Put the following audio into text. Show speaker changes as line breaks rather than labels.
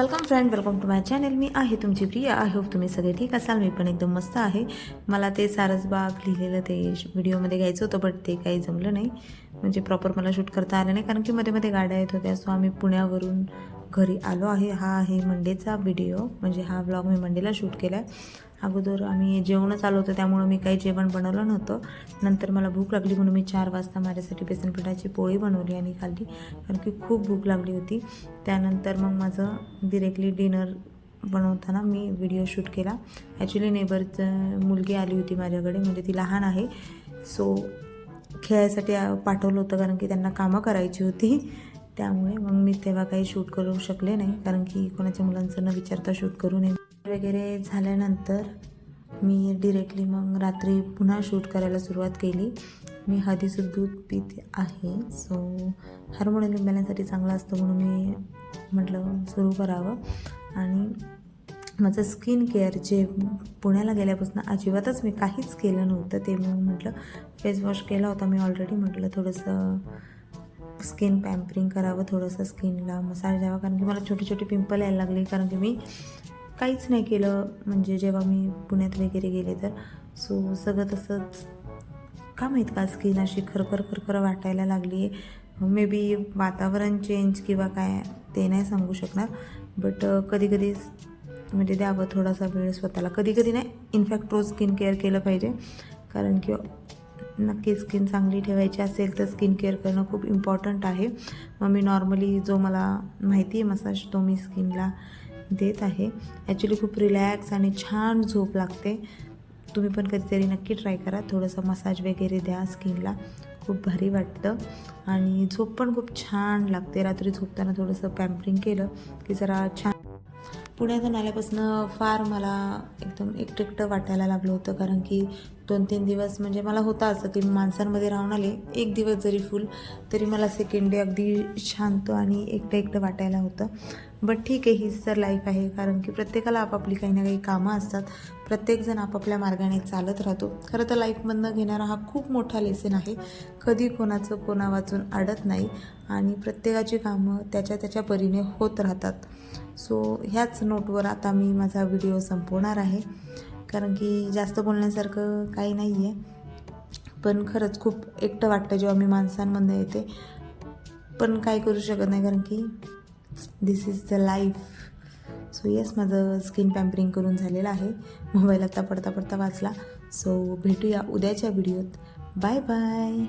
Welcome friend, welcome to my channel. मी आहे तुमची प्रिया. आय होप तुम्ही सगळे ठीक असाल. मी पण एकदम मस्त आहे. मला ते सारसबाग लिहिलेलं ते व्हिडिओमध्ये घ्यायचं होतं, बट ते काही जमलं नाही. म्हणजे प्रॉपर मला शूट करता आलं नाही, कारण की मध्ये मध्ये गाड्या येत होत्या. सो आम्ही पुण्यावरून घरी आलो आहे. हा आहे मंडेचा व्हिडिओ, म्हणजे हा व्लॉग मी मंडेला शूट केला आहे. अगोदर आम्ही जेवणच आलो होतं, त्यामुळं मी काही जेवण बनवलं नव्हतं. नंतर मला भूक लागली म्हणून मी 4 वाजता माझ्यासाठी बेसन पिठाची पोळी बनवली आणि खाल्ली, कारण की खूप भूक लागली होती. त्यानंतर मग माझं डिरेक्टली डिनर बनवताना मी व्हिडिओ शूट केला. ॲक्च्युली नेबरचं मुलगी आली होती माझ्याकडे, म्हणजे ती लहान आहे. सो खेळायसाठी पाठवलं होतं, कारण की त्यांना कामं करायची होती. त्यामुळे मग मी तेव्हा काही शूट करू शकले नाही, कारण की कोणाच्या मुलांचं न विचारता शूट करू नये वगैरे. झाल्यानंतर मी डिरेक्टली मग रात्री पुन्हा शूट करायला सुरुवात केली. मी हळदीचं दूध पिते आहे. सो हार्मोनल इम्बॅलन्ससाठी चांगलं असतं म्हणून मी म्हटलं सुरू करावं. आणि माझं स्किन केअर जे पुण्याला गेल्यापासून अजिबातच मी काहीच केलं नव्हतं, ते मी म्हटलं फेस वॉश केला होता मी ऑलरेडी. म्हटलं थोडंसं स्किन पॅम्परिंग करावं, थोडंसं स्किनला मसाज द्यावा, कारण की मला छोटी छोटी पिंपल यायला लागली, कारण की मी काहीच नाही केलं म्हणजे जेव्हा मी पुण्यात वगैरे गेले तर. सो सगळं तसंच का माहीत का स्किन अशी खरखर वाटायला लागली आहे. मे बी वातावरण चेंज किंवा काय ते नाही सांगू शकणार, बट कधी म्हणजे द्यावं थोडासा वेळ स्वतःला. कधी नाही, इनफॅक्ट रोज स्किन केअर केलं पाहिजे, कारण की नक्की स्किन चांगली ठेवायची असेल तर स्किन केअर करणं खूप इम्पॉर्टंट आहे. मग मी नॉर्मली जो मला माहिती आहे मसाज, तो मी स्किनला देत आहे. ॲक्च्युली खूप रिलॅक्स आणि छान झोप लागते. तुम्ही पण कधीतरी नक्की ट्राय करा. थोडंसं मसाज वगैरे द्या स्किनला, खूप भारी वाटतं आणि झोप पण खूप छान लागते. रात्री झोपताना थोडंसं पॅम्परिंग केलं की जरा छान. पुण्यातून आल्यापासून फार मला एकदम एकटं वाटायला लागलं होतं, कारण की 2-3 दिवस म्हणजे मला होतं असं की माणसांमध्ये राहून आले. एक दिवस जरी फुल तरी मला सेकंड डे अगदी शांत आणि एकटं वाटायला होतं. बट ठीक आहे, हीच तर लाईफ आहे, कारण की प्रत्येकाला आपापली काही ना काही कामं असतात. प्रत्येकजण आपापल्या मार्गाने चालत राहतो. खरं तर लाईफमधनं घेणारा हा खूप मोठा लेसन आहे. कधी कोणाचं कोणा वाचून अडत नाही आणि प्रत्येकाची कामं त्याच्या परीने होत राहतात. सो ह्याच नोटवर आता मी माझा व्हिडिओ संपवणार आहे, कारण की जास्त बोलण्यासारखं काही नाही आहे. पण खरंच खूप एकटं वाटतं जेव्हा मी माणसांमधनं येते, पण काय करू शकत नाही, कारण की this is the life. So yes, माझं स्किन पॅम्परिंग करून झालेलं आहे. मोबाईल आता पडता वाचला. सो भेटूया उद्याच्या व्हिडिओत. Bye bye.